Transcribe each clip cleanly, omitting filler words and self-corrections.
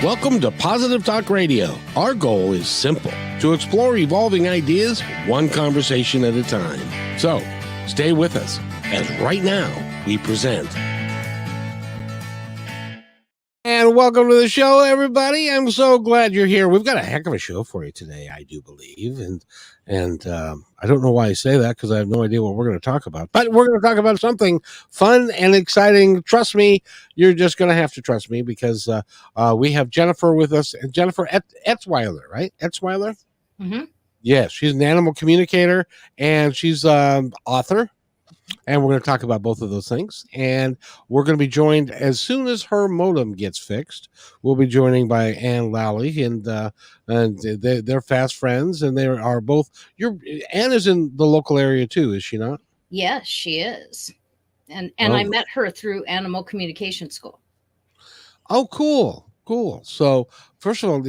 Welcome to Positive Talk Radio. Our goal is simple: to explore evolving ideas one conversation at a time. So, stay with us as right now we present. And welcome to the show, everybody. I'm so glad you're here. We've got a heck of a show for you today, I do believe. And I don't know why I say that, because I have no idea what we're going to talk about. But we're going to talk about something fun and exciting. Trust me, you're just going to have to trust me, because we have Jennifer with us. Jennifer Etzwiler, right? Etzwiler? Mm-hmm. Yes, she's an animal communicator, and she's author. And we're going to talk about both of those things. And we're going to be joined as soon as her modem gets fixed. We'll be joining by Lally, and they're fast friends, and they are both. Anne is in the local area too, is she not? Yes, she is. And I met her through animal communication school. Oh, cool. So first of all,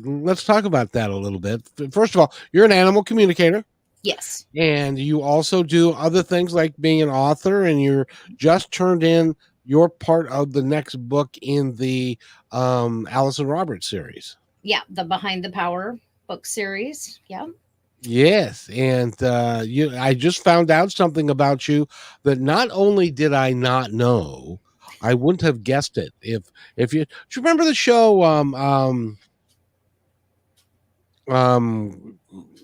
let's talk about that a little bit. First of all, you're an animal communicator. Yes. And you also do other things like being an author, and you're just turned in your part of the next book in the Allison Roberts series. Yeah, the Behind the Power book series. Yeah. Yes, and I just found out something about you that not only did I not know, I wouldn't have guessed it. If you do you remember the show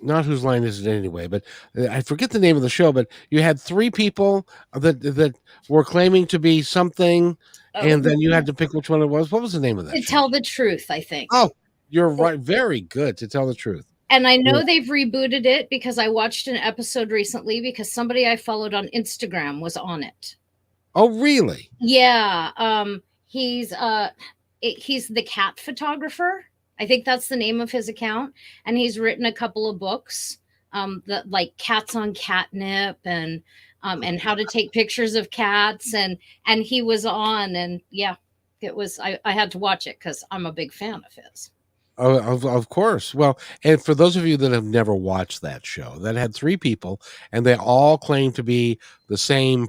not Whose Line Is It Anyway, but I forget the name of the show, but you had three people that were claiming to be something, and then you had to pick which one it was. What was the name of that To show? Tell the Truth, I think. Oh, you're right. Very good. To Tell the Truth. And I know they've rebooted it, because I watched an episode recently because somebody I followed on Instagram was on it. Oh, really? Yeah. He's the cat photographer. I think that's the name of his account. And he's written a couple of books, that like Cats on Catnip and how to take pictures of cats. And he was on, and yeah, it was, I had to watch it because I'm a big fan of his. Of course. Well, and for those of you that have never watched that show, that had three people, and they all claimed to be the same,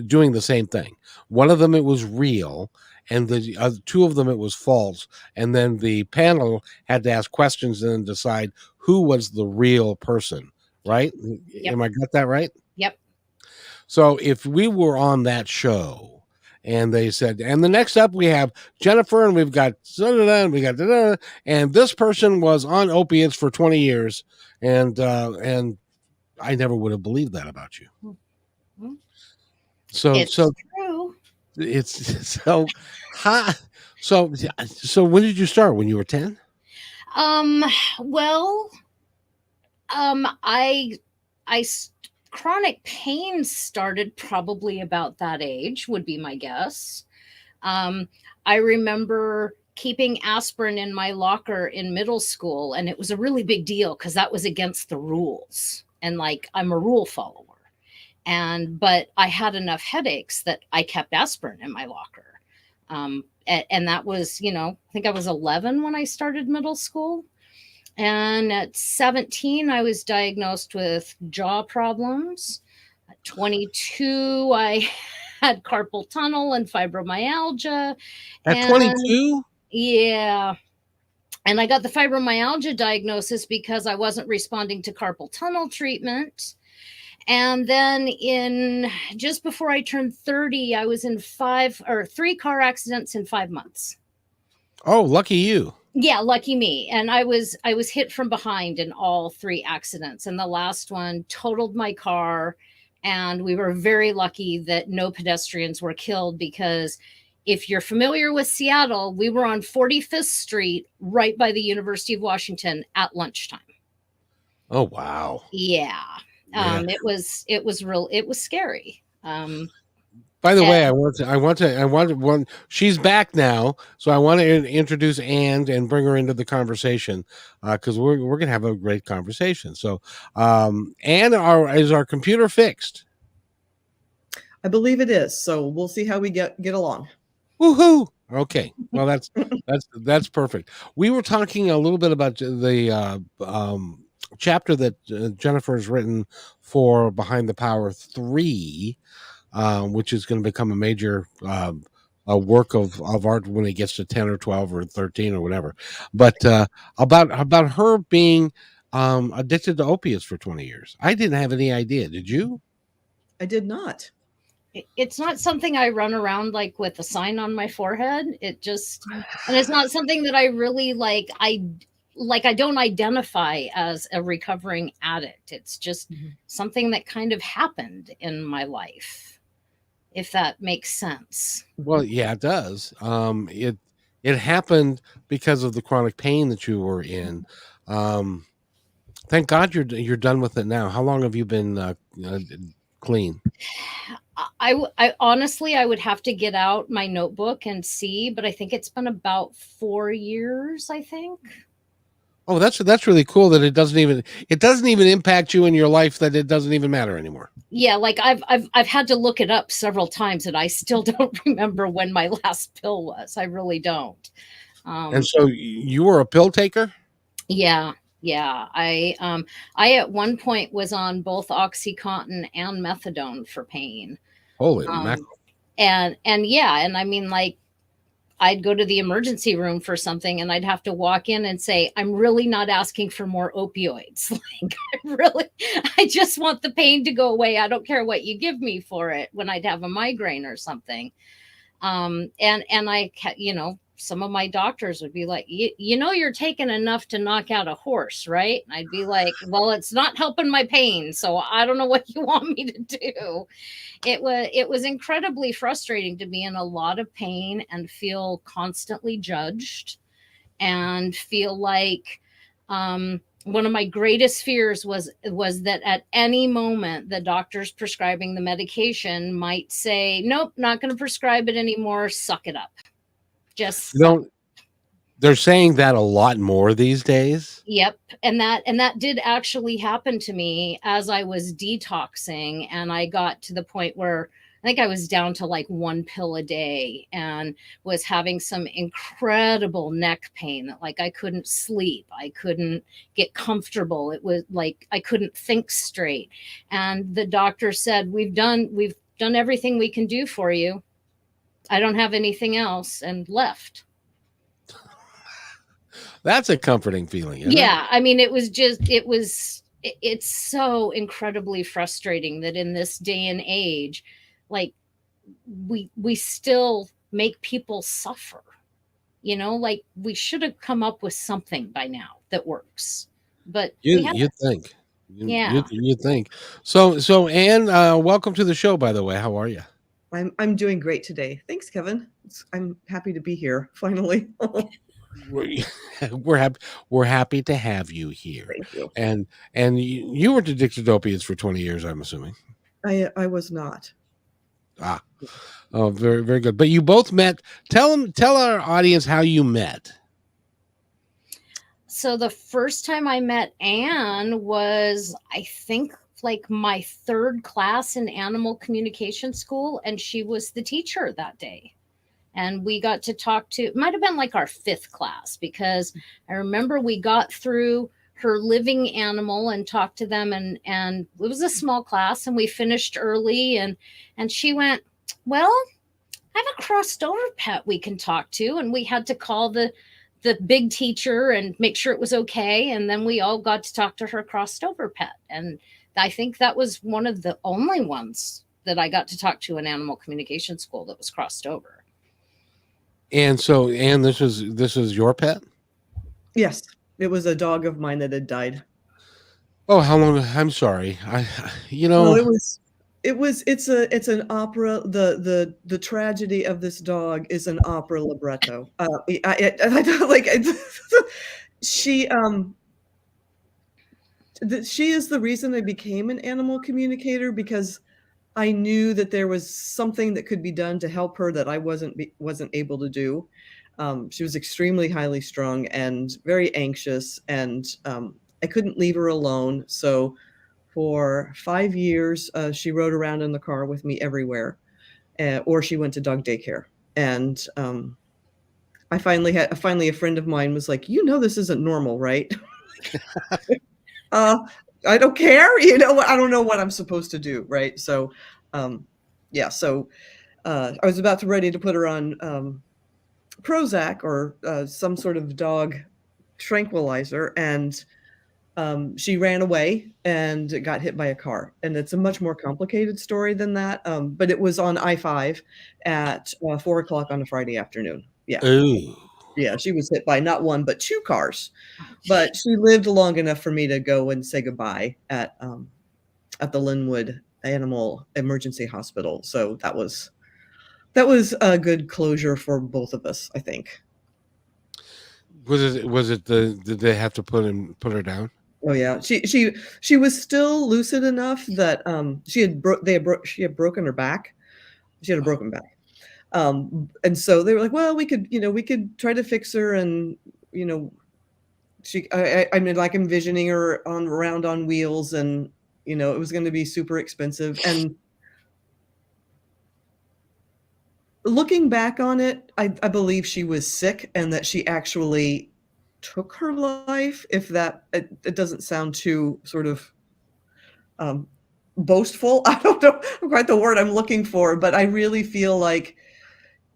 doing the same thing. One of them, it was real, and the two of them, it was false. And then the panel had to ask questions and then decide who was the real person, right? Yep. Am I got that right? Yep. So if we were on that show and they said, and the next up we have Jennifer, and we've got and we got and this person was on opiates for 20 years, and I never would have believed that about you. Mm-hmm. So true. It's so hot. So when did you start? When you were 10? Well, chronic pain started probably about that age, would be my guess. I remember keeping aspirin in my locker in middle school, and it was a really big deal because that was against the rules. And like, I'm a rule follower. But I had enough headaches that I kept aspirin in my locker. And that was, I think I was 11 when I started middle school. And at 17, I was diagnosed with jaw problems. At 22, I had carpal tunnel and fibromyalgia. At 22? Yeah. And I got the fibromyalgia diagnosis because I wasn't responding to carpal tunnel treatment. And then just before I turned 30, I was in 3 car accidents in 5 months. Oh, lucky you. Yeah, lucky me. And I was hit from behind in all 3 accidents. And the last one totaled my car. And we were very lucky that no pedestrians were killed, because if you're familiar with Seattle, we were on 45th Street right by the University of Washington at lunchtime. Oh, wow. Yeah. It was scary. By the way, I want she's back now, so I want to introduce Anne and bring her into the conversation, because we're going to have a great conversation. So, Anne, is our computer fixed? I believe it is. So we'll see how we get along. Woohoo! Okay, well that's perfect. We were talking a little bit about the chapter that Jennifer has written for Behind the Power 3, which is going to become a major a work of art when it gets to 10 or 12 or 13 or whatever. But about her being addicted to opiates for 20 years. I didn't have any idea. Did you? I did not. It's not something I run around like with a sign on my forehead. It just, and it's not something that I really like. I don't identify as a recovering addict. It's just something that kind of happened in my life, if that makes sense. Well, yeah, it does. It happened because of the chronic pain that you were in. Thank God you're done with it now. How long have you been clean? I honestly, I would have to get out my notebook and see, but I think it's been about 4 years, I think. Oh, that's really cool that it doesn't even impact you in your life, that it doesn't even matter anymore. Yeah, like I've had to look it up several times and I still don't remember when my last pill was. I really don't. And so you were a pill taker? Yeah. I at one point was on both OxyContin and methadone for pain. Holy mackerel. And yeah, and I mean, like, I'd go to the emergency room for something and I'd have to walk in and say, I'm really not asking for more opioids. Like, I just want the pain to go away. I don't care what you give me for it, when I'd have a migraine or something. And I, some of my doctors would be like, you're taking enough to knock out a horse, right? And I'd be like, well, it's not helping my pain. So I don't know what you want me to do. It was incredibly frustrating to be in a lot of pain and feel constantly judged and feel like, one of my greatest fears was that at any moment the doctors prescribing the medication might say, nope, not going to prescribe it anymore. Suck it up. They're saying that a lot more these days. Yep. And that did actually happen to me as I was detoxing, and I got to the point where I think I was down to like 1 pill a day and was having some incredible neck pain that, like, I couldn't sleep. I couldn't get comfortable. It was like I couldn't think straight. And the doctor said, we've done everything we can do for you. I don't have anything else, and left. That's a comforting feeling. Isn't Yeah. it? I mean, it's so incredibly frustrating that in this day and age, like, we still make people suffer, like we should have come up with something by now that works, but You think. Yeah. You think. So Anne, welcome to the show, by the way. How are you? I'm doing great today. Thanks, Kevin. I'm happy to be here finally. We're happy to have you here. Thank you. And you were addicted to opiates for 20 years, I'm assuming. I was not. Oh, very, very good. But you both met. Tell our audience how you met. So the first time I met Anne was, I think, like my 3rd class in animal communication school, and she was the teacher that day. And we got to talk to, it might have been like our 5th class, because I remember we got through her living animal and talked to them, and it was a small class, and we finished early, and she went, well, I have a crossed over pet we can talk to. And we had to call the big teacher and make sure it was okay. And then we all got to talk to her crossed over pet. And I think that was one of the only ones that I got to talk to in animal communication school that was crossed over. And so, Anne, this is your pet? Yes, it was a dog of mine that had died. Oh, how long? I'm sorry. Well, it's an opera. The tragedy of this dog is an opera libretto. I don't like she is the reason I became an animal communicator, because I knew that there was something that could be done to help her that I wasn't able to do. She was extremely highly strung and very anxious, and I couldn't leave her alone. So for 5 years, she rode around in the car with me everywhere, or she went to dog daycare. And I finally a friend of mine was like, this isn't normal, right? I don't care. I don't know what I'm supposed to do. Right. So, I was about to ready to put her on Prozac or some sort of dog tranquilizer, and she ran away and got hit by a car. And it's a much more complicated story than that. But it was on I-5 at 4 o'clock on a Friday afternoon. Yeah. Ooh. Yeah. She was hit by not one, but two cars. Oh, But she lived long enough for me to go and say goodbye at the Linwood Animal Emergency Hospital. So that was a good closure for both of us, I think. Did they have to put her down? Oh yeah, she was still lucid enough that she had broken her back. She had a broken back, and so they were like, well, we could try to fix her, and I mean, like envisioning her around on wheels, and it was going to be super expensive. And looking back on it, I believe she was sick and that she actually took her life. If it doesn't sound too sort of boastful, I don't know quite the word I'm looking for, but I really feel like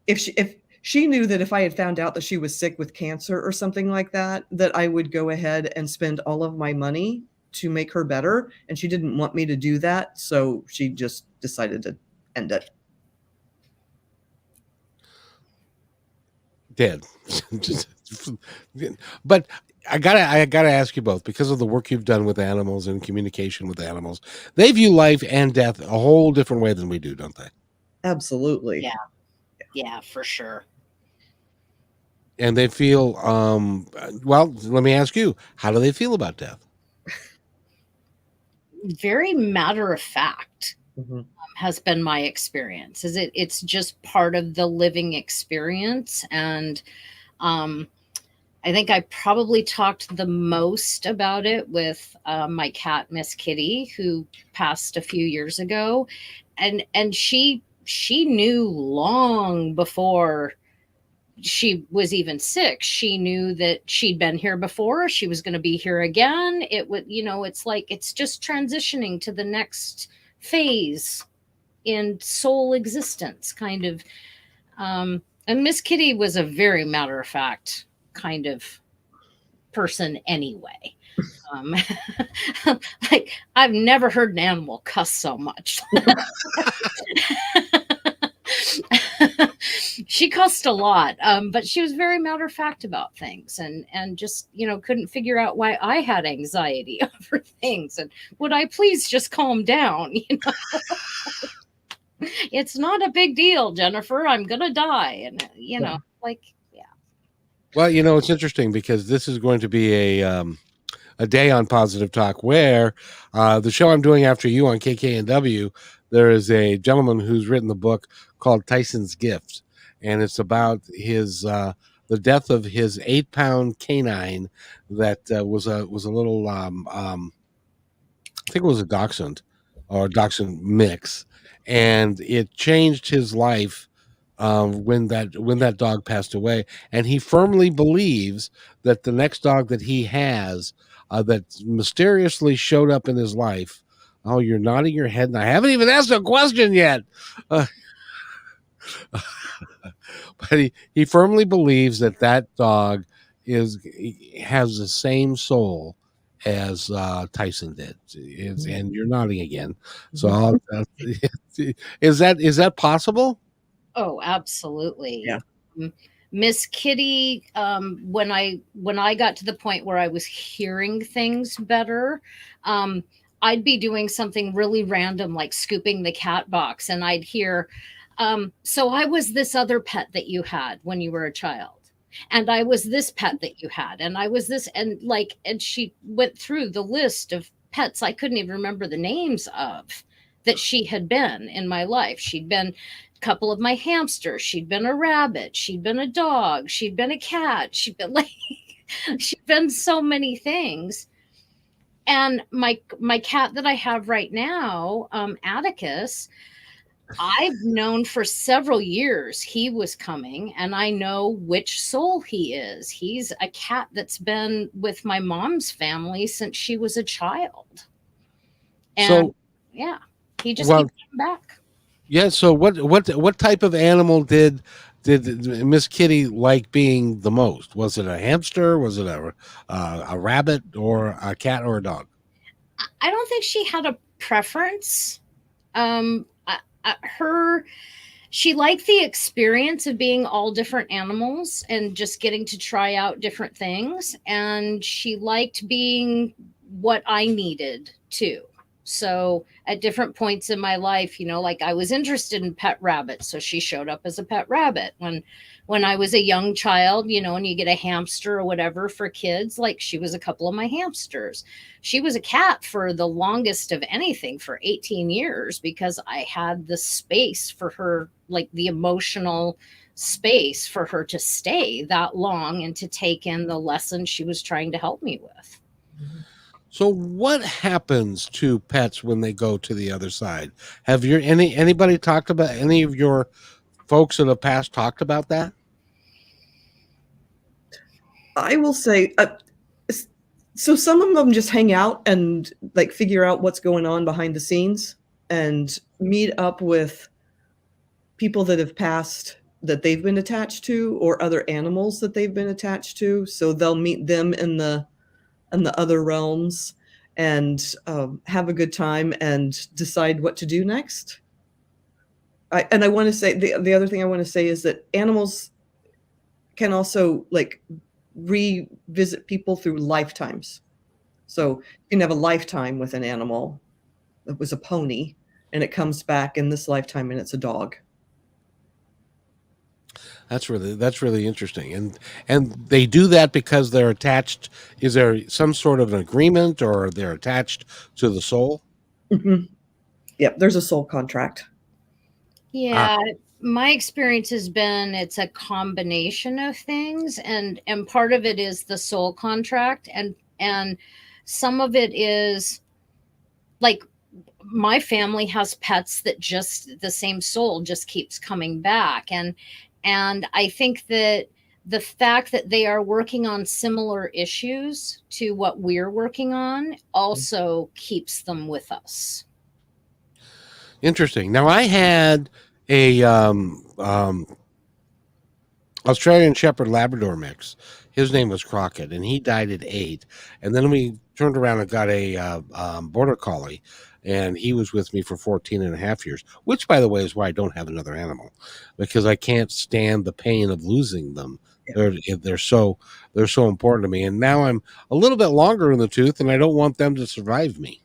if she knew that if I had found out that she was sick with cancer or something like that, that I would go ahead and spend all of my money to make her better, and she didn't want me to do that, so she just decided to end it. Dead. But I gotta ask you both, because of the work you've done with animals and communication with animals. They view life and death a whole different way than we do, don't they? Absolutely. Yeah, for sure. And they feel well, let me ask you, how do they feel about death? Very matter of fact. Mhm. Has been my experience. It's just part of the living experience. And I think I probably talked the most about it with my cat, Miss Kitty, who passed a few years ago. And she knew long before she was even sick. She knew that she'd been here before. She was going to be here again. It would, it's like, it's just transitioning to the next phase in soul existence, kind of. And Miss Kitty was a very matter of fact kind of person anyway. Like, I've never heard an animal cuss so much. She cussed a lot, but she was very matter of fact about things, and just couldn't figure out why I had anxiety over things, and would I please just calm down? It's not a big deal, Jennifer. I'm gonna die, and like, yeah. Well, it's interesting because this is going to be a day on Positive Talk where the show I'm doing after you on KKNW, there is a gentleman who's written the book called Tyson's Gift, and it's about his the death of his 8-pound canine that was a little I think it was a dachshund or a dachshund mix, and it changed his life when that dog passed away. And he firmly believes that the next dog that he has that mysteriously showed up in his life. Oh, you're nodding your head, and I haven't even asked a question yet. But he firmly believes that dog has the same soul as Tyson did. And you're nodding again. So is that possible? Oh, absolutely. Yeah. Miss Kitty, when I got to the point where I was hearing things better, I'd be doing something really random, like scooping the cat box, and I'd hear, so I was this other pet that you had when you were a child, and I was this pet that you had, and I was this, and she went through the list of pets I couldn't even remember the names of that she had been in my life. She'd been a couple of my hamsters. She'd been a rabbit. She'd been a dog. She'd been a cat. She'd been so many things. And my cat that I have right now, Atticus, I've known for several years he was coming, and I know which soul he is. He's a cat that's been with my mom's family since she was a child. And So yeah, he just keeps coming back. Yeah. So what type of animal did Miss Kitty like being the most? Was it a hamster? Was it a rabbit or a cat or a dog? I don't think she had a preference. Um, her she liked the experience of being all different animals and just getting to try out different things, and she liked being what I needed too. So at different points in my life, like I was interested in pet rabbits, so she showed up as a pet rabbit. When I was a young child, and you get a hamster or whatever for kids, like she was a couple of my hamsters. She was a cat for the longest of anything, for 18 years, because I had the space for her, like the emotional space for her to stay that long and to take in the lessons she was trying to help me with. So what happens to pets when they go to the other side? Have anybody talked about, any of your folks that have passed talked about that? I will say, so some of them just hang out and like figure out what's going on behind the scenes and meet up with people that have passed that they've been attached to, or other animals that they've been attached to. So they'll meet them in the other realms and have a good time and decide what to do next. I want to say the other thing I want to say is that animals can also like revisit people through lifetimes. So you can have a lifetime with an animal that was a pony, and it comes back in this lifetime and it's a dog. That's really interesting. And they do that because they're attached. Is there some sort of an agreement, or they're attached to the soul? Mm-hmm. Yep, there's a soul contract. Yeah, my experience has been it's a combination of things, and part of it is the soul contract, and some of it is like my family has pets that just the same soul just keeps coming back, and I think that the fact that they are working on similar issues to what we're working on also keeps them with us. Interesting. Now I had a Australian Shepherd Labrador mix. His name was Crockett, and he died at 8. And then we turned around and got a Border Collie, and he was with me for 14 and a half years, which, by the way, is why I don't have another animal, because I can't stand the pain of losing them. They're so important to me. And now I'm a little bit longer in the tooth, and I don't want them to survive me,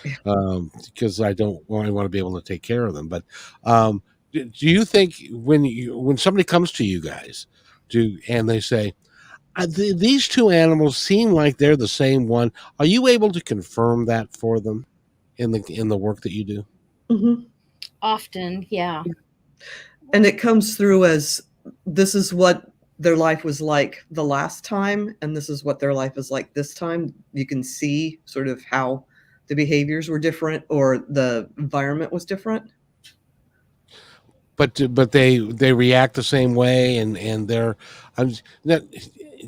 because I want to be able to take care of them. But do you think when somebody comes to you guys, and they say, these two animals seem like they're the same one, are you able to confirm that for them in the work that you do? Mm-hmm. Often, yeah. And it comes through as this is what their life was like the last time, and this is what their life is like this time. You can see sort of how the behaviors were different or the environment was different. But they react the same way, and they're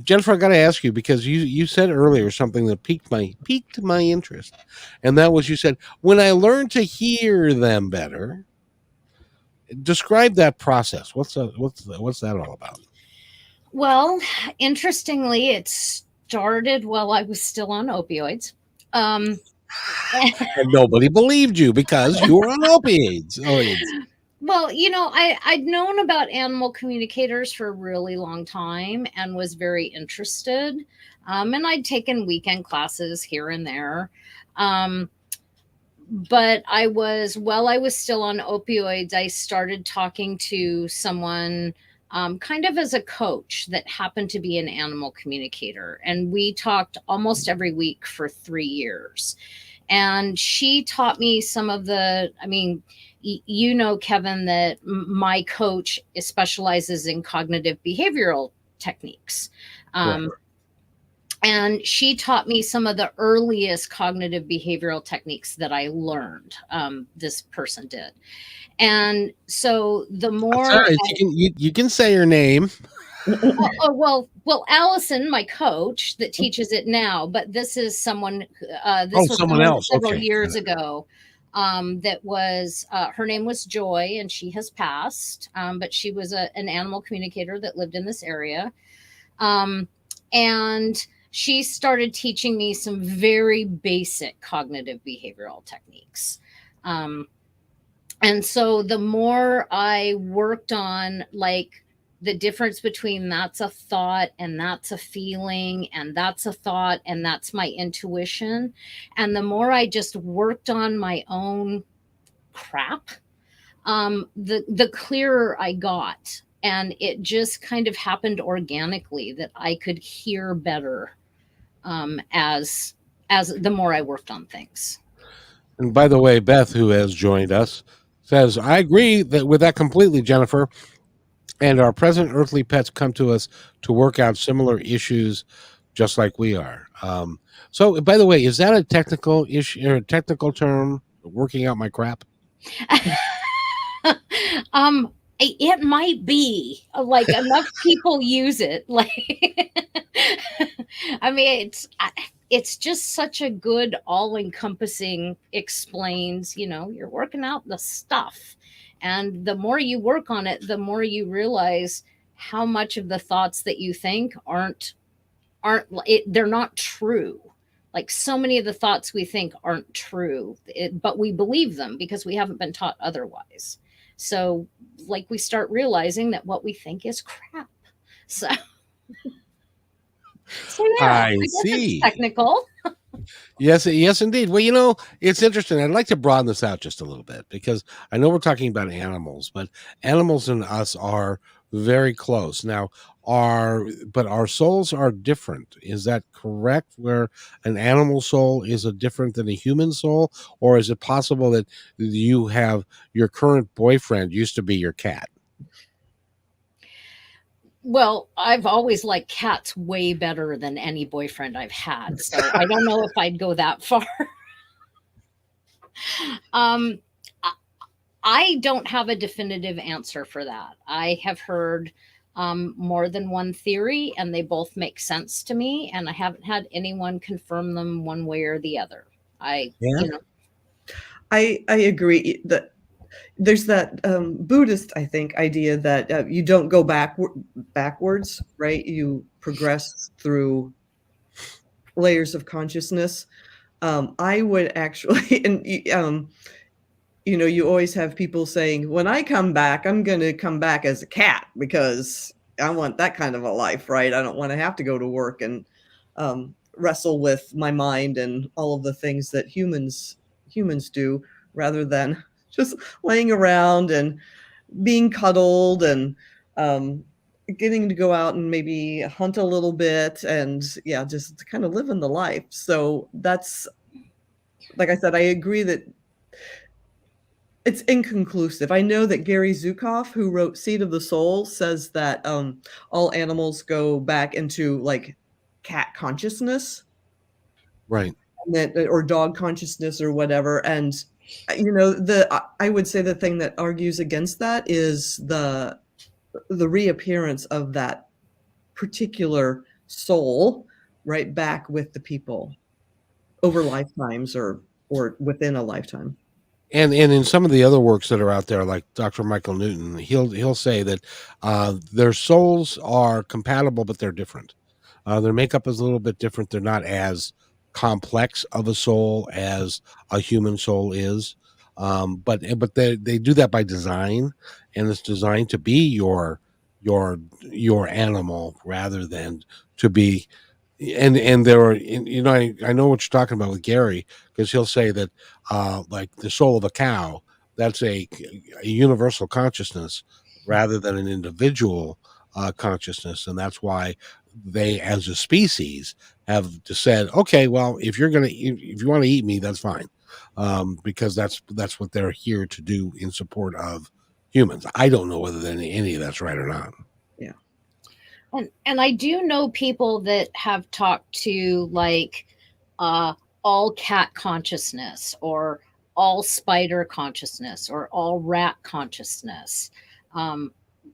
Jennifer, I got to ask you, because you said earlier something that piqued my interest, and that was, you said, when I learned to hear them better. Describe that process. What's that all about? Well, interestingly, it started while I was still on opioids. And nobody believed you because you were on opioids. Well, I'd known about animal communicators for a really long time and was very interested. And I'd taken weekend classes here and there. But while I was still on opioids, I started talking to someone kind of as a coach that happened to be an animal communicator. And we talked almost every week for 3 years. And she taught me some of Kevin, that my coach specializes in cognitive behavioral techniques. Right. And she taught me some of the earliest cognitive behavioral techniques that I learned. This person did. And so the more right. You can say her name. well, Allison, my coach that teaches it now, but this is someone, this was someone else. several years ago. that was, her name was Joy, and she has passed, but she was an animal communicator that lived in this area. And she started teaching me some very basic cognitive behavioral techniques. And so the more I worked on, like, the difference between that's a thought and that's a feeling and that's a thought and that's my intuition, and the more I just worked on my own crap, the clearer I got. And it just kind of happened organically that I could hear better, as the more I worked on things. And by the way, Beth, who has joined us, says, I agree with that completely, Jennifer. And our present earthly pets come to us to work out similar issues just like we are. So, by the way, is that a technical issue or a technical term, working out my crap? It might be, like, enough people use it. Like, I mean, it's just such a good all-encompassing explains, you're working out the stuff. And the more you work on it, the more you realize how much of the thoughts that you think they're not true. Like, so many of the thoughts we think aren't true, but we believe them because we haven't been taught otherwise. So, like, we start realizing that what we think is crap. So yeah, I guess see. it's technical. Yes, indeed. Well, it's interesting. I'd like to broaden this out just a little bit because I know we're talking about animals, but animals and us are very close. Now, our souls are different. Is that correct? Where an animal soul is a different than a human soul, or is it possible that you have your current boyfriend used to be your cat? Well, I've always liked cats way better than any boyfriend I've had. So I don't know if I'd go that far. um, I don't have a definitive answer for that. I have heard more than one theory, and they both make sense to me. And I haven't had anyone confirm them one way or the other. I agree that there's that Buddhist, I think, idea that you don't go backwards, right? You progress through layers of consciousness. I would actually, and you always have people saying, when I come back, I'm going to come back as a cat because I want that kind of a life, right? I don't want to have to go to work and wrestle with my mind and all of the things that humans do, rather than just laying around and being cuddled and getting to go out and maybe hunt a little bit and just kind of living the life. So that's, like I said, I agree that it's inconclusive. I know that Gary Zukav, who wrote Seed of the Soul, says that all animals go back into like cat consciousness, Right? Or dog consciousness or whatever. And I would say the thing that argues against that is the reappearance of that particular soul right back with the people over lifetimes or within a lifetime. And in some of the other works that are out there, like Dr. Michael Newton, he'll say that their souls are compatible, but they're different. Their makeup is a little bit different. They're not as complex of a soul as a human soul is, but they do that by design, and it's designed to be your animal rather than to be. And there are, I know what you're talking about with Gary, because he'll say that like the soul of a cow, that's a universal consciousness rather than an individual consciousness, and that's why they, as a species, have said, okay, well, if you want to eat me, that's fine, because that's what they're here to do in support of humans. I don't know whether any of that's right or not. Yeah. And I do know people that have talked to, like, all cat consciousness or all spider consciousness or all rat consciousness.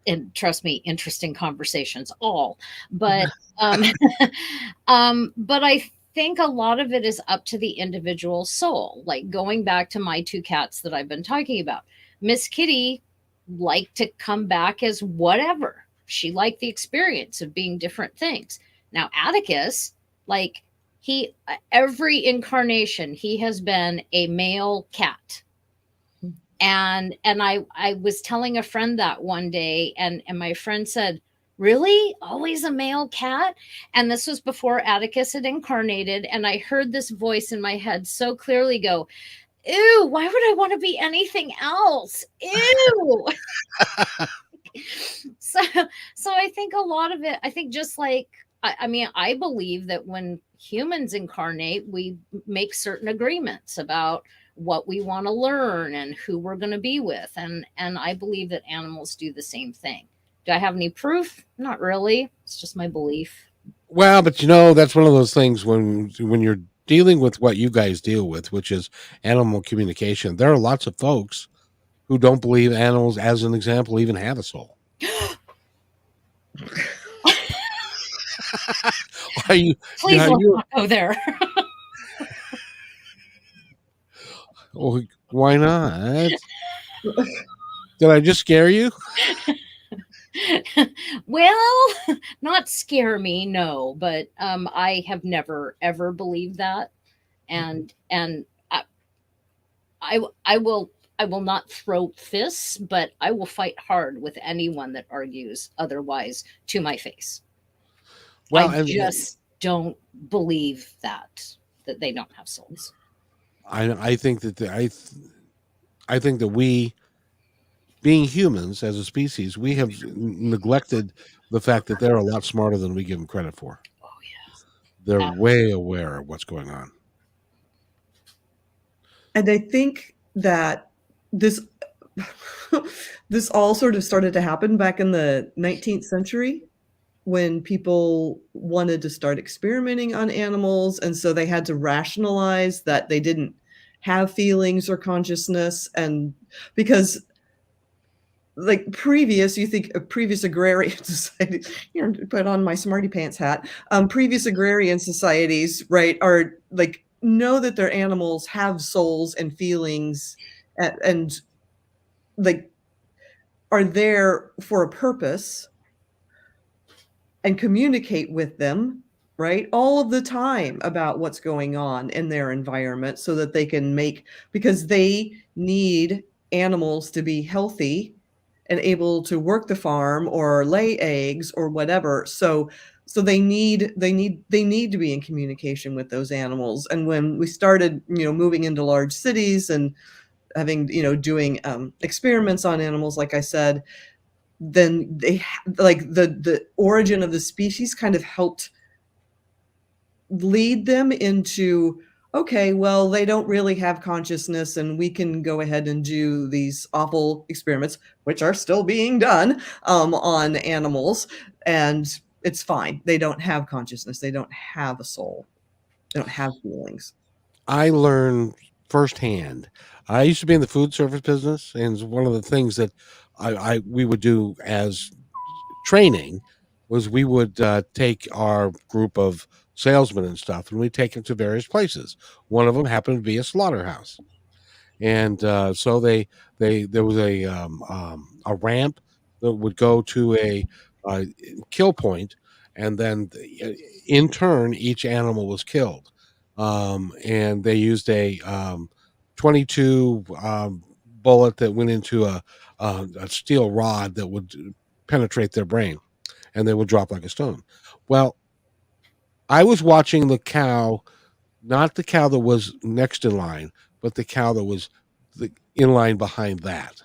And trust me, interesting conversations, all. But but I think a lot of it is up to the individual soul. Like going back to my two cats that I've been talking about, Miss Kitty liked to come back as whatever. She liked the experience of being different things. Now, Atticus, like he, every incarnation, he has been a male cat. And I was telling a friend that one day, and my friend said, "Really? Always a male cat?" And this was before Atticus had incarnated, and I heard this voice in my head so clearly go, "Ew, why would I want to be anything else? Ew." so I think a lot of it, I think just like I mean, I believe that when humans incarnate, we make certain agreements about what we want to learn and who we're going to be with, and I believe that animals do the same thing. Do I have any proof? Not really. It's just my belief. Well, but that's one of those things when you're dealing with what you guys deal with, which is animal communication. There are lots of folks who don't believe animals, as an example, even have a soul. Are you? Please let's not go there. Oh, why not? Did I just scare you? Well, not scare me, no, but I have never ever believed that, and I will not throw fists, but I will fight hard with anyone that argues otherwise to my face. Well, I just don't believe that they don't have souls. I think that I think that we, being humans as a species, we have neglected the fact that they're a lot smarter than we give them credit for. Oh yeah, they're way aware of what's going on. And I think that this this all sort of started to happen back in the 19th century when people wanted to start experimenting on animals, and so they had to rationalize that they didn't have feelings or consciousness, and because like you think of previous agrarian societies, put on my smarty pants hat, previous agrarian societies, right, are like know that their animals have souls and feelings and like are there for a purpose and communicate with them, right, all of the time about what's going on in their environment so that they can because they need animals to be healthy and able to work the farm or lay eggs or whatever. So they need to be in communication with those animals. And when we started, moving into large cities and having, doing experiments on animals, like I said, then they like the origin of the species kind of helped lead them into, okay, well, they don't really have consciousness, and we can go ahead and do these awful experiments, which are still being done on animals, and it's fine. They don't have consciousness. They don't have a soul. They don't have feelings. I learned firsthand. I used to be in the food service business, and one of the things that we would do as training was we would take our group of salesmen and stuff, and we'd take them to various places. One of them happened to be a slaughterhouse, and so there was a ramp that would go to a kill point, and then in turn each animal was killed, and they used a 22 bullet that went into a steel rod that would penetrate their brain, and they would drop like a stone. Well, I was watching the cow, not the cow that was next in line, but the cow that was in line behind that.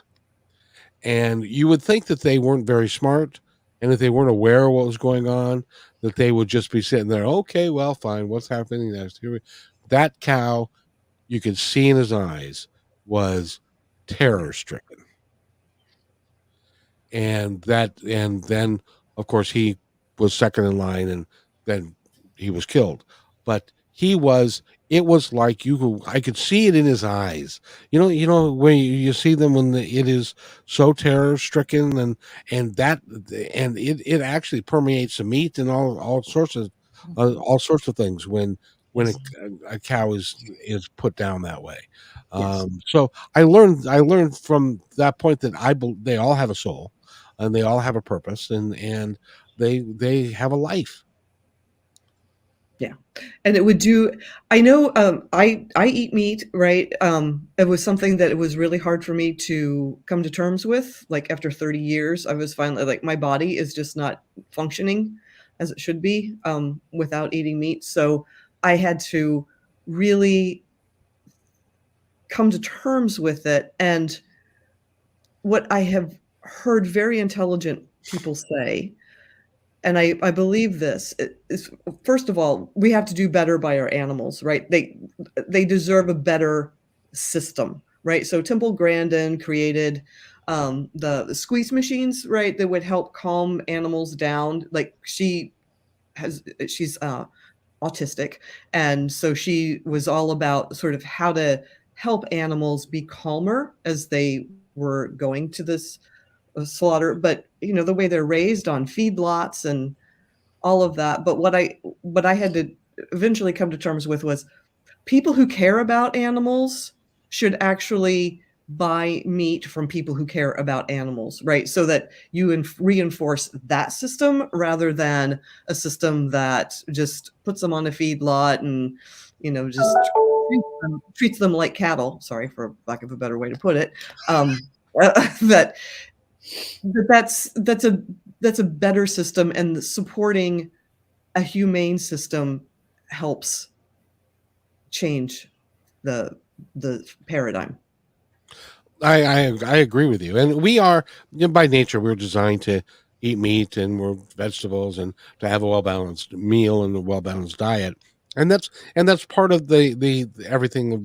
And you would think that they weren't very smart, and that they weren't aware of what was going on, that they would just be sitting there, okay, well, fine, what's happening next? That cow, you could see in his eyes, was terror stricken. And then of course he was second in line, and then he was killed. But it was like I could see it in his eyes. When you see them when it is so terror stricken, and it actually permeates the meat and all sorts of things when when Yes. a cow is put down that way. Yes. So I learned from that point that they all have a soul, and they all have a purpose, and they have a life. Yeah. And it would do I know, I eat meat, right? It was something that it was really hard for me to come to terms with. Like, after 30 years, I was finally like, my body is just not functioning as it should be, without eating meat. So I had to really come to terms with it. And what I have heard very intelligent people say, and I believe this, is first of all, we have to do better by our animals, right? They deserve a better system, right? So Temple Grandin created the squeeze machines, right, that would help calm animals down. Like, she's autistic, and so she was all about sort of how to help animals be calmer as they were going to this slaughter. But the way they're raised on feedlots and all of that. But what I had to eventually come to terms with was, people who care about animals should actually buy meat from people who care about animals, right? So that you reinforce that system rather than a system that just puts them on a feedlot and just treats them like cattle. Sorry, for lack of a better way to put it. That that's a better system, and supporting a humane system helps change the paradigm. I agree with you, and we are, by nature, we're designed to eat meat and we're vegetables, and to have a well balanced meal and a well balanced diet, and that's part of the everything of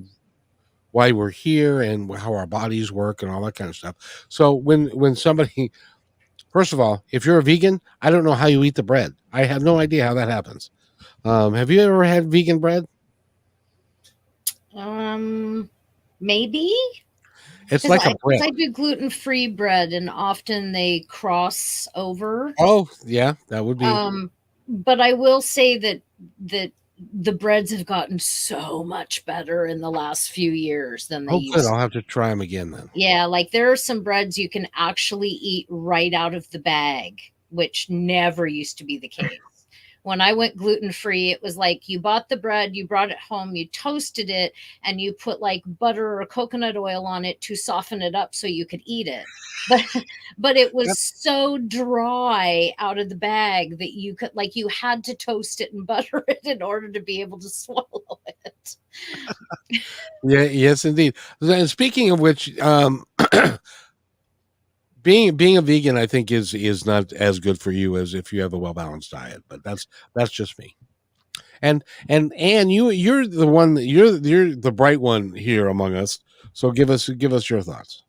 why we're here and how our bodies work and all that kind of stuff. So when somebody, first of all, if you're a vegan, I don't know how you eat the bread. I have no idea how that happens. Have you ever had vegan bread? Maybe. It's like a bread. I do gluten-free bread, and often they cross over. Oh yeah, that would be. But I will say that the breads have gotten so much better in the last few years than they Oh, good. used. I'll have to try them again then. Yeah, like there are some breads you can actually eat right out of the bag, which never used to be the case. When I went gluten-free, it was like you bought the bread, you brought it home, you toasted it, and you put like butter or coconut oil on it to soften it up so you could eat it. But it was so dry out of the bag that you had to toast it and butter it in order to be able to swallow it. Yeah, yes, indeed. And speaking of which, being a vegan, I think is not as good for you as if you have a well balanced diet. But that's just me. And you're the one you're the bright one here among us. So give us your thoughts.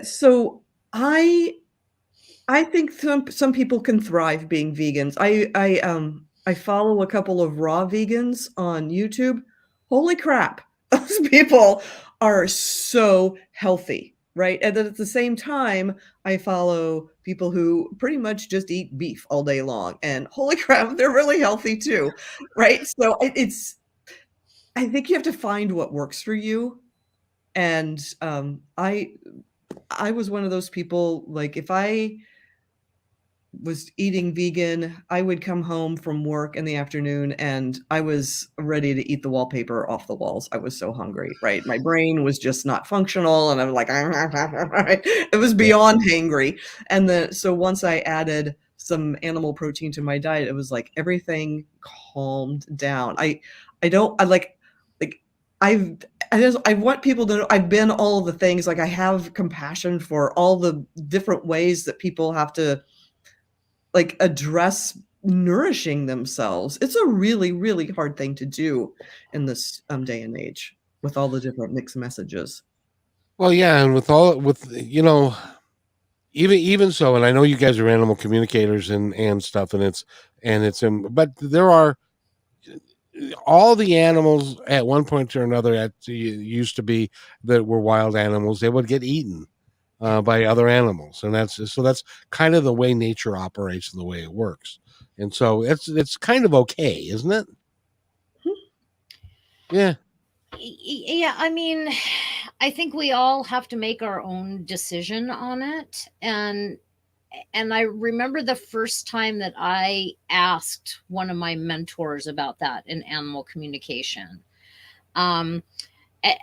So I think some people can thrive being vegans. I follow a couple of raw vegans on YouTube. Holy crap, those people are so healthy, right? And then at the same time, I follow people who pretty much just eat beef all day long, and holy crap, they're really healthy too, right? So I think you have to find what works for you. And I was one of those people, like, if I was eating vegan, I would come home from work in the afternoon and I was ready to eat the wallpaper off the walls. I was so hungry, right? My brain was just not functional, and I was like, it was beyond hangry. And then, so once I added some animal protein to my diet, it was like everything calmed down. I don't, I like, I want people to know I've been all of the things. Like, I have compassion for all the different ways that people have to like address nourishing themselves. It's a really, really hard thing to do in this day and age with all the different mixed messages. Well, yeah, and with even so, and I know you guys are animal communicators and stuff, and but there are all the animals at one point or another used to be that were wild animals. They would get eaten by other animals, and that's kind of the way nature operates and the way it works. And so it's kind of okay, isn't it? Yeah. Yeah, I mean, I think we all have to make our own decision on it. And I remember the first time that I asked one of my mentors about that in animal communication. Um, eh,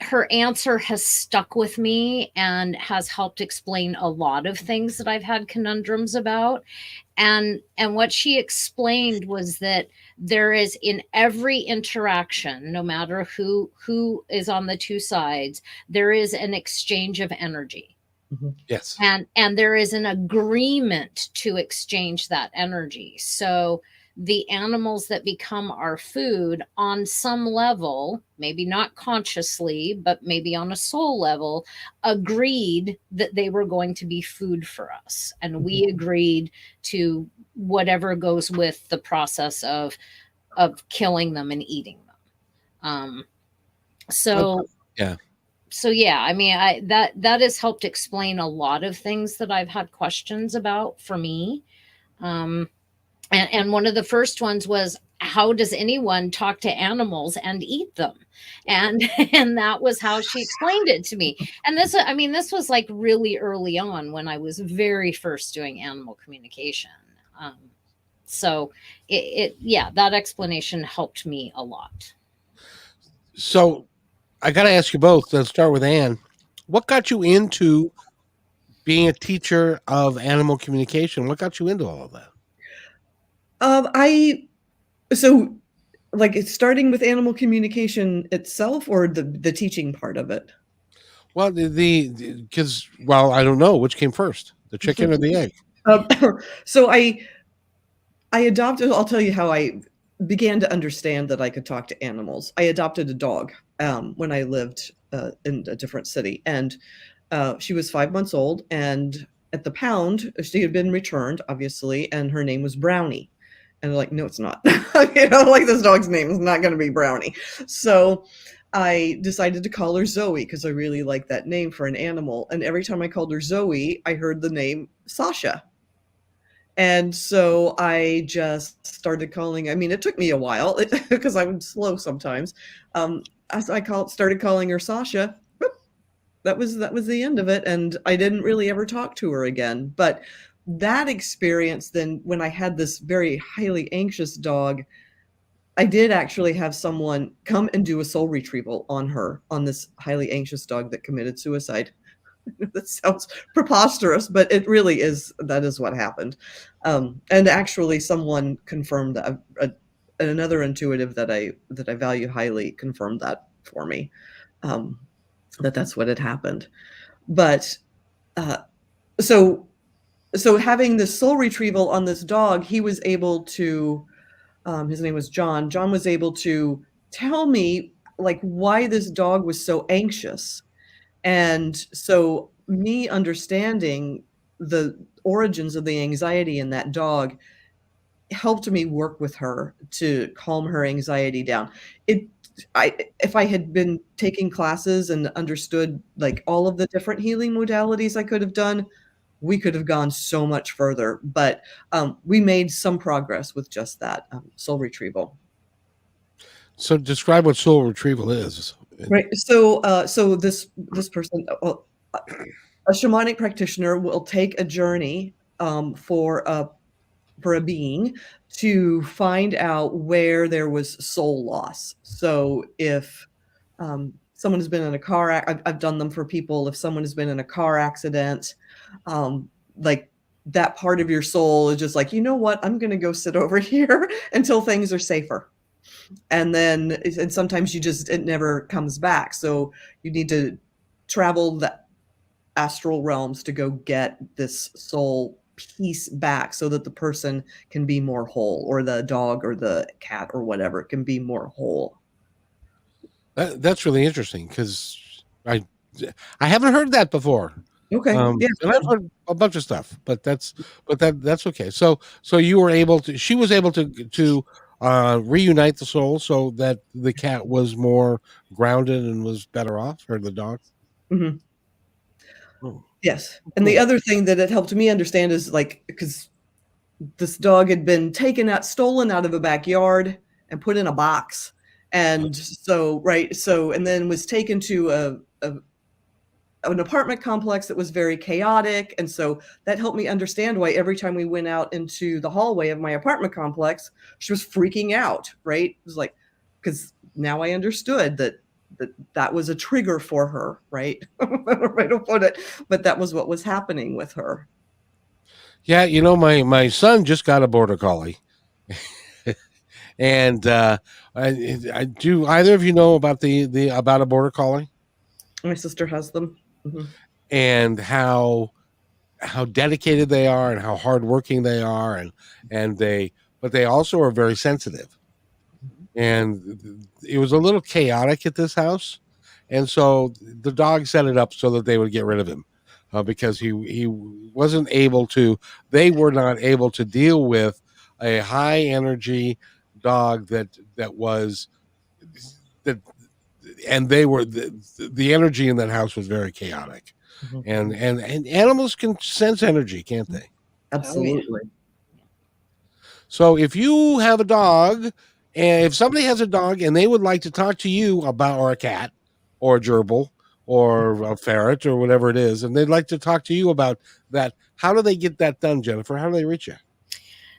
Her answer has stuck with me and has helped explain a lot of things that I've had conundrums about. And what she explained was that there is, in every interaction, no matter who is on the two sides, there is an exchange of energy. Yes. And there is an agreement to exchange that energy. So the animals that become our food, on some level, maybe not consciously, but maybe on a soul level, agreed that they were going to be food for us, and we agreed to whatever goes with the process of killing them and eating them. So Yeah. so yeah, I mean, that has helped explain a lot of things that I've had questions about for me. And one of the first ones was, how does anyone talk to animals and eat them? And and that was how she explained it to me. And this, I mean, this was like really early on when I was very first doing animal communication. So yeah, that explanation helped me a lot. So I got to ask you both. Let's start with Anne. What got you into being a teacher of animal communication? What got you into all of that? So like it's starting with animal communication itself, or the teaching part of it? Well, because well, I don't know which came first, the chicken or the egg. So I adopted. I'll tell you how I began to understand that I could talk to animals. I adopted a dog when I lived in a different city, and she was 5 months old. And at the pound, she had been returned, obviously, and her name was Brownie. And they're like, no, it's not. Like this dog's name is not going to be Brownie. So I decided to call her Zoe because I really like that name for an animal. And every time I called her Zoe, I heard the name Sasha. And so I just started calling. I mean, it took me a while because I'm slow sometimes. As I started calling her Sasha, that was the end of it. And I didn't really ever talk to her again. But that experience, then when I had this very highly anxious dog, I did actually have someone come and do a soul retrieval on this highly anxious dog that committed suicide. That sounds preposterous, but it really is. That is what happened. And actually someone confirmed that another intuitive that I value highly confirmed that for me, that's what had happened. But so having this soul retrieval on this dog, he was able to, his name was John. John was able to tell me like why this dog was so anxious. And so me understanding the origins of the anxiety in that dog helped me work with her to calm her anxiety down. If I had been taking classes and understood like all of the different healing modalities I could have done, we could have gone so much further. But we made some progress with just that soul retrieval. So describe what soul retrieval is. Right. So this person, a shamanic practitioner, will take a journey for a being to find out where there was soul loss. So if someone has been in a car, I've done them for people. If someone has been in a car accident, like that part of your soul is just like, you know what, I'm going to go sit over here until things are safer. And then, and sometimes it never comes back. So you need to travel the astral realms to go get this soul piece back so that the person can be more whole, or the dog or the cat or whatever can be more whole. That's really interesting because I haven't heard that before. Okay. Yeah. And I've heard a bunch of stuff, but that's okay. So you were able to. She was able to reunite the soul so that the cat was more grounded and was better off, or the dog. Mm-hmm. Oh, yes. And the other thing that it helped me understand is like, because this dog had been stolen out of a backyard and put in a box. And so, right. So, and then was taken to an apartment complex that was very chaotic. And so that helped me understand why every time we went out into the hallway of my apartment complex, she was freaking out, right? It was like, because now I understood that was a trigger for her, right? I don't put it, but that was what was happening with her. Yeah, my son just got a border collie, and do either of you know about the about a border collie My sister has them. Mhm. and how dedicated they are and how hardworking they are, and but they also are very sensitive. And it was a little chaotic at this house, and so the dog set it up so that they would get rid of him, because he wasn't able to. They were not able to deal with a high energy dog that was that, and they were the energy in that house was very chaotic, Mhm. and animals can sense energy, can't they? Absolutely. So if you have a dog, and if somebody has a dog and they would like to talk to you about, or a cat, or a gerbil, or a ferret, or whatever it is, and they'd like to talk to you about that, how do they get that done, Jennifer? How do they reach you?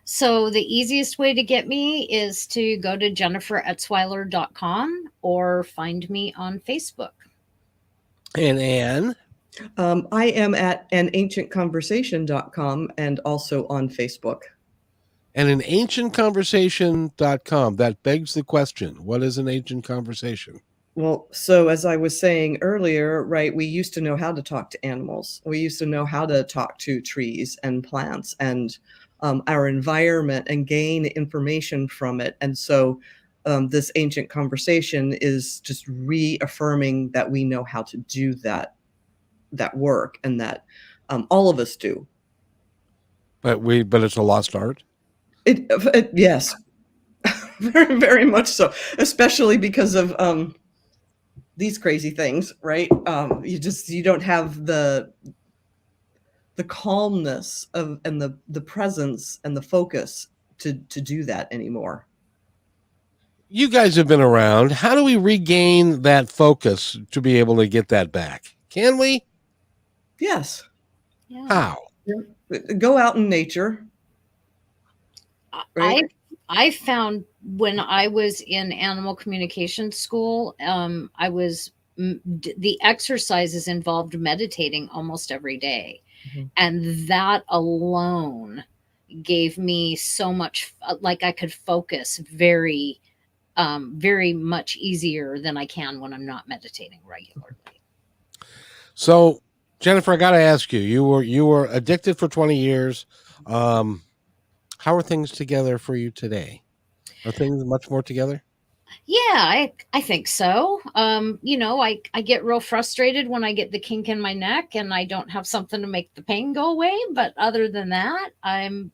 So the easiest way to get me is to go to jenniferetzwiler.com or find me on Facebook. And Anne? I am at anancientconversation.com and also on Facebook. And an ancientconversation.com. That begs the question, what is an ancient conversation? Well, so as I was saying earlier, right, we used to know how to talk to animals. We used to know how to talk to trees and plants and our environment and gain information from it. And so this ancient conversation is just reaffirming that we know how to do that work, and that all of us do. But it's a lost art. Yes, very, very much so, especially because of these crazy things, right? You don't have the calmness of, and the presence and the focus to do that anymore. You guys have been around. How do we regain that focus to be able to get that back? Can we? Yes. Yeah. How? Go out in nature. Right? I found when I was in animal communication school, the exercises involved meditating almost every day. Mm-hmm. And that alone gave me so much, like I could focus very much easier than I can when I'm not meditating regularly. So, Jennifer, I got to ask you. You were addicted for 20 years. How are things together for you today? Are things much more together? Yeah, I think so. I get real frustrated when I get the kink in my neck and I don't have something to make the pain go away. But other than that, I'm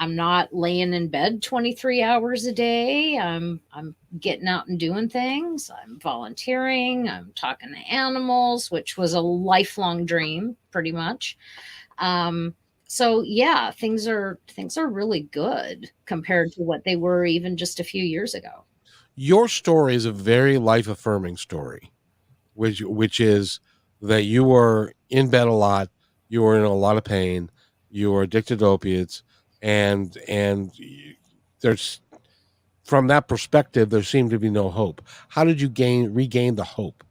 not laying in bed 23 hours a day. I'm getting out and doing things. I'm volunteering. I'm talking to animals, which was a lifelong dream, pretty much. So yeah, things are really good compared to what they were even just a few years ago. Your story is a very life affirming story, which is that you were in bed a lot, you were in a lot of pain, you were addicted to opiates, and there's, from that perspective, there seemed to be no hope. How did you regain the hope?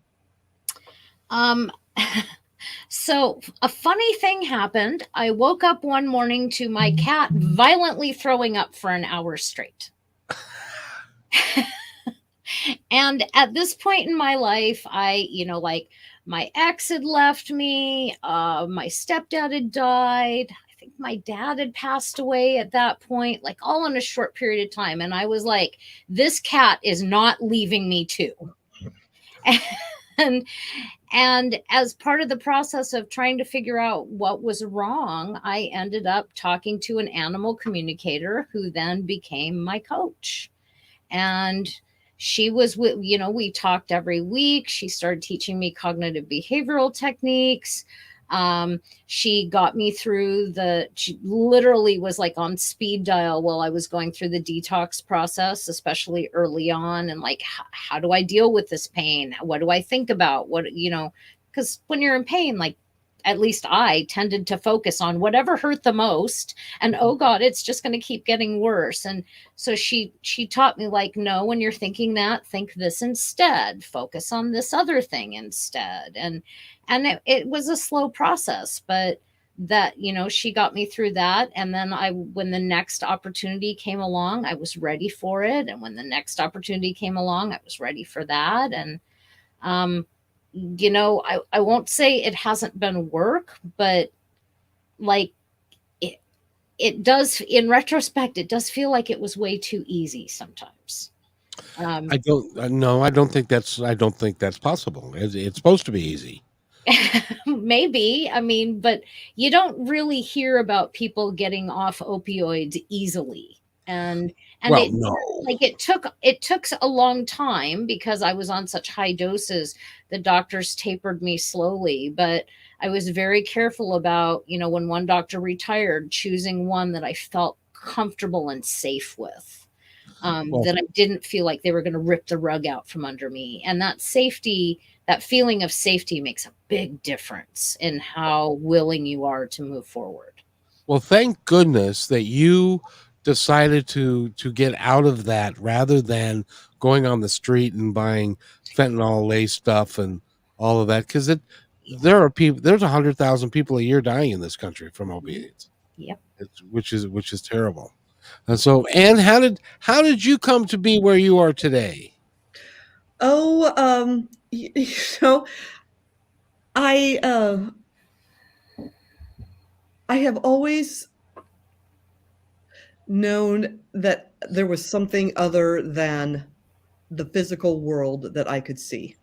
So a funny thing happened. I woke up one morning to my cat violently throwing up for an hour straight. And at this point in my life, my ex had left me, my stepdad had died. I think my dad had passed away at that point, like all in a short period of time. And I was like, this cat is not leaving me too. And as part of the process of trying to figure out what was wrong, I ended up talking to an animal communicator who then became my coach. And she was, we talked every week. She started teaching me cognitive behavioral techniques. She got me through she literally was like on speed dial while I was going through the detox process, especially early on. And like, how do I deal with this pain? What do I think about? Because when you're in pain, like, at least I tended to focus on whatever hurt the most, and oh God, it's just going to keep getting worse. And so she taught me, like, no, when you're thinking that, think this instead, focus on this other thing instead. And it was a slow process, but that, she got me through that. And then when the next opportunity came along, I was ready for it. And when the next opportunity came along, I was ready for that. And I won't say it hasn't been work, but like, it does, in retrospect, it does feel like it was way too easy sometimes. I don't. No, I don't think that's possible. It's supposed to be easy. Maybe. I mean, but you don't really hear about people getting off opioids easily. And Well, it, no. like, it took a long time because I was on such high doses. The doctors tapered me slowly, but I was very careful about, when one doctor retired, choosing one that I felt comfortable and safe with. Well, That I didn't feel like they were going to rip the rug out from under me. And that safety, that feeling of safety, makes a big difference in how willing you are to move forward. well, thank goodness that you decided to get out of that rather than going on the street and buying fentanyl laced stuff and all of that. Because there's 100,000 people a year dying in this country from opiates. Yep. Which is terrible. And so, Anne, how did you come to be where you are today? Oh, I have always known that there was something other than the physical world that I could see.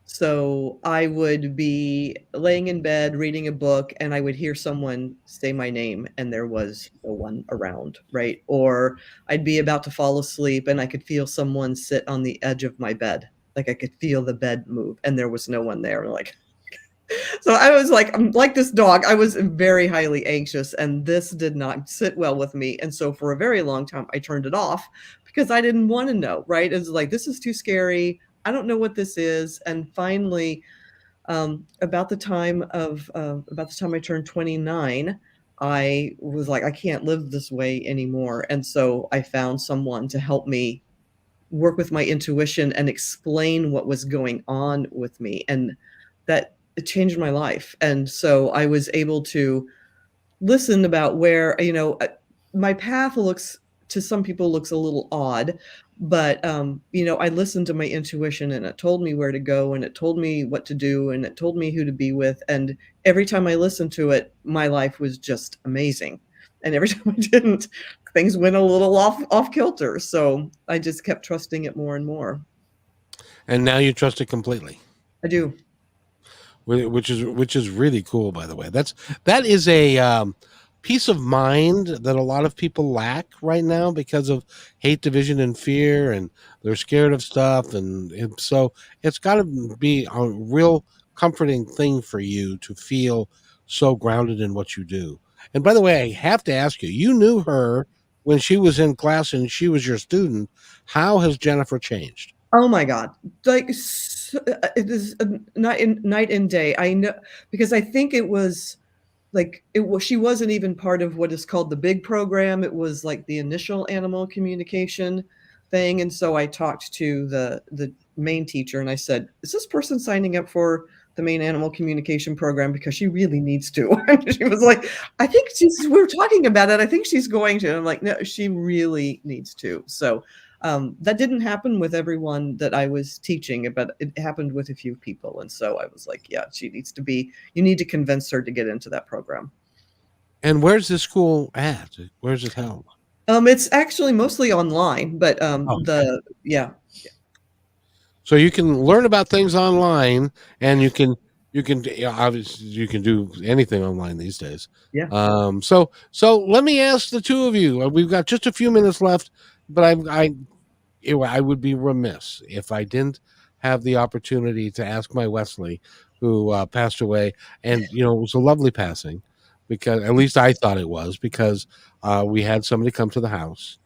So I would be laying in bed reading a book and I would hear someone say my name and there was no one around, right? Or I'd be about to fall asleep and I could feel someone sit on the edge of my bed. Like I could feel the bed move and there was no one there. Like, so I was like, I'm like this dog. I was very highly anxious and this did not sit well with me. And so for a very long time, I turned it off because I didn't want to know, right? It was like, this is too scary. I don't know what this is. And finally, about the time I turned 29, I was like, I can't live this way anymore. And so I found someone to help me work with my intuition and explain what was going on with me. And that it changed my life. And so I was able to listen about where, my path looks to some people looks a little odd, but I listened to my intuition and it told me where to go and it told me what to do and it told me who to be with. And every time I listened to it, my life was just amazing. And every time I didn't, things went a little off kilter. So I just kept trusting it more and more. And now you trust it completely. I do. Which is really cool, by the way. That is a peace of mind that a lot of people lack right now because of hate, division, and fear, and they're scared of stuff, and so it's got to be a real comforting thing for you to feel so grounded in what you do. And by the way, I have to ask you: you knew her when she was in class and she was your student. How has Jennifer changed? Oh my God. Like it is night and day. I know because I think it was like she wasn't even part of what is called the big program. It was like the initial animal communication thing. And so I talked to the main teacher and I said, is this person signing up for the main animal communication program? Because she really needs to. And she was like, we're talking about it. I think she's going to. And I'm like, no, she really needs to. So that didn't happen with everyone that I was teaching, but it happened with a few people. And so I was like, yeah, you need to convince her to get into that program. And where's the school at? Where's it held? It's actually mostly online, but yeah. So you can learn about things online and you can obviously you can do anything online these days. Yeah. So let me ask the two of you. We've got just a few minutes left, but I would be remiss if I didn't have the opportunity to ask my Wesley, who passed away, and it was a lovely passing, because at least I thought it was, because we had somebody come to the house,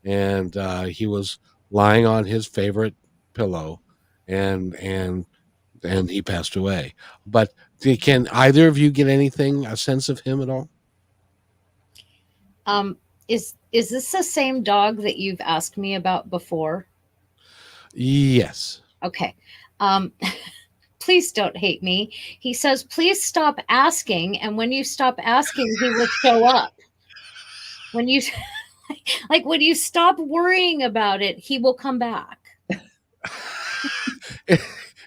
and he was lying on his favorite pillow, and he passed away. But can either of you get a sense of him at all? Is this the same dog that you've asked me about before? Yes. Okay. Please don't hate me. He says, please stop asking. And when you stop asking, he will show up. When you when you stop worrying about it, he will come back.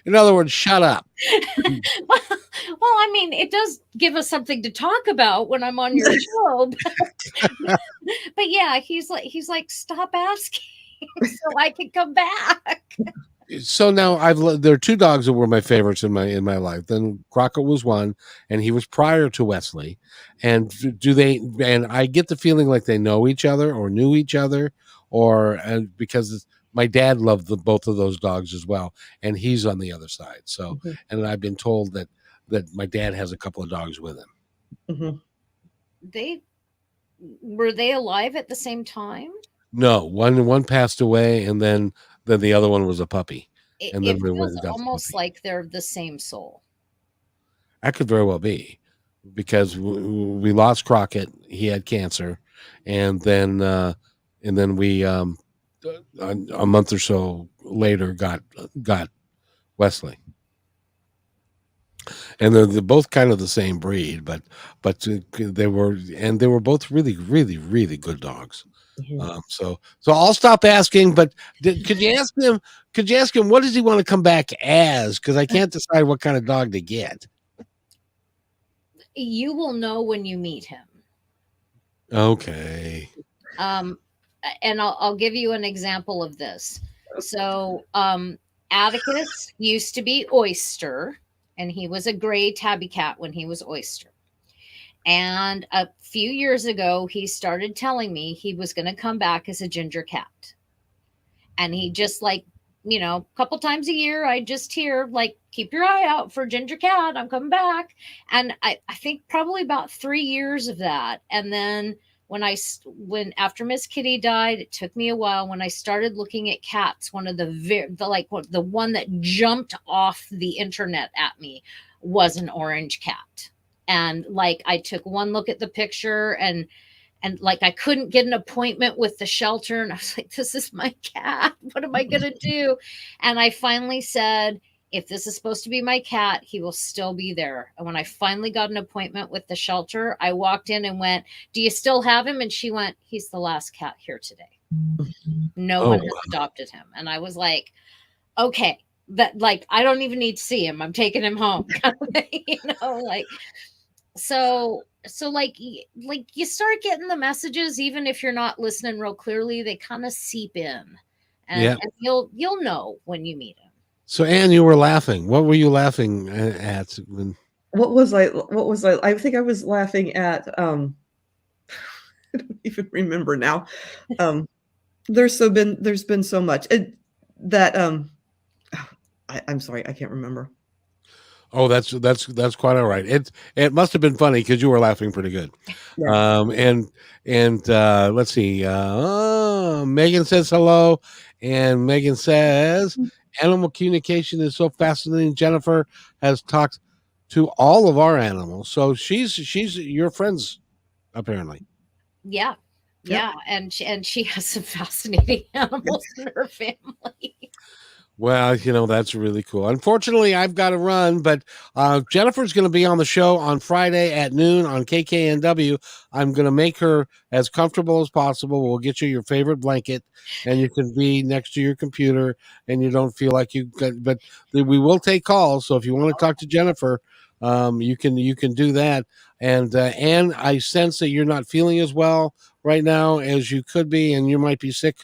In other words, shut up. Well, I mean, it does give us something to talk about when I'm on your show. But yeah, he's like, stop asking so I can come back. So now there are two dogs that were my favorites in my life. Then Crockett was one, and he was prior to Wesley. And and I get the feeling like they know each other or knew each other, because my dad loved both of those dogs as well, and he's on the other side. So, Mm-hmm. and I've been told that my dad has a couple of dogs with him. Mm-hmm. Were they alive at the same time? No, one passed away, and then the other one was a puppy. And It then we went feels and got the almost puppy. like they're the same soul. That could very well be, because we lost Crockett. He had cancer, and then we a month or so later got Wesley. And they're both kind of the same breed, but they were both really, really, really good dogs. Mm-hmm. So I'll stop asking. But could you ask him? Could you ask him, what does he want to come back as? Because I can't decide what kind of dog to get. You will know when you meet him. Okay. And I'll give you an example of this. So Atticus used to be Oyster, and he was a gray tabby cat when he was Oyster. And a few years ago, he started telling me he was going to come back as a ginger cat. And he just a couple times a year, I just hear keep your eye out for ginger cat. I'm coming back. And I think probably about 3 years of that. And then when after Miss Kitty died, it took me a while. When I started looking at cats, one of the one that jumped off the internet at me was an orange cat. And I took one look at the picture, and I couldn't get an appointment with the shelter. And I was like, this is my cat. What am I going to do? And I finally said, if this is supposed to be my cat, he will still be there. And when I finally got an appointment with the shelter, I walked in and went, do you still have him? And she went, he's the last cat here today. No one has adopted him. And I was like, okay, that I don't even need to see him. I'm taking him home. So you start getting the messages, even if you're not listening real clearly, they kind of seep in, and you'll know when you meet him. So, Anne, you were laughing. What were you laughing at? What was I? I think I was laughing at. I don't even remember now. There's been so much I'm sorry, I can't remember. Oh, that's quite all right. It must have been funny because you were laughing pretty good. Yeah. Let's see. Megan says hello, and Megan says animal communication is so fascinating. Jennifer has talked to all of our animals, so she's your friends, apparently. Yeah. Yeah, and she has some fascinating animals in her family. Well, that's really cool. Unfortunately, I've got to run, but Jennifer's going to be on the show on Friday at noon on KKNW. I'm going to make her as comfortable as possible. We'll get you your favorite blanket, and you can be next to your computer, and you don't feel like but we will take calls. So if you want to talk to Jennifer, you can do that. And Anne, I sense that you're not feeling as well right now as you could be, and you might be sick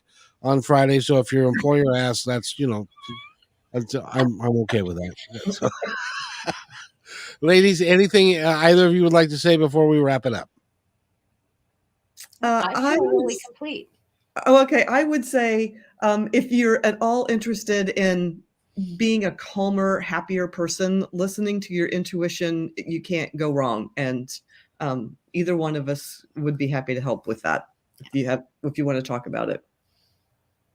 on Friday. So if your employer asks, that's I'm okay with that. So, ladies, anything either of you would like to say before we wrap it up? I feel really complete. Oh, okay. I would say if you're at all interested in being a calmer, happier person, listening to your intuition, you can't go wrong. And either one of us would be happy to help with that if you want to talk about it.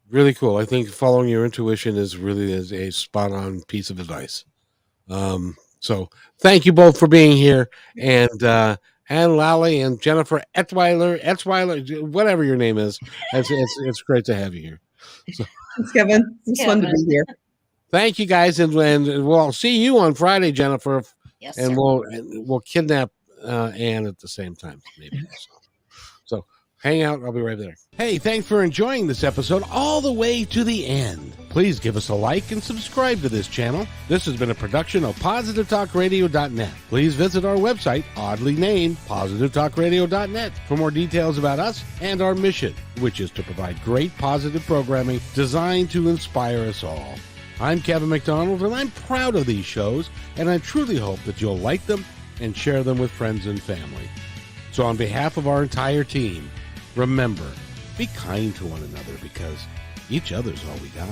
Really cool. I think following your intuition is really a spot on piece of advice. So thank you both for being here, and Lally and Jennifer Etzwiler, whatever your name is. It's great to have you here. So, Thanks, Kevin. It's fun to be here. thank you guys, and we'll see you on Friday, Jennifer. Yes, and sir. we'll kidnap Anne at the same time, maybe. So hang out. I'll be right there. Hey, thanks for enjoying this episode all the way to the end. Please give us a like and subscribe to this channel. This has been a production of PositiveTalkRadio.net. Please visit our website, oddly named PositiveTalkRadio.net, for more details about us and our mission, which is to provide great positive programming designed to inspire us all. I'm Kevin McDonald, and I'm proud of these shows, and I truly hope that you'll like them and share them with friends and family. So on behalf of our entire team, remember, be kind to one another, because each other's all we got.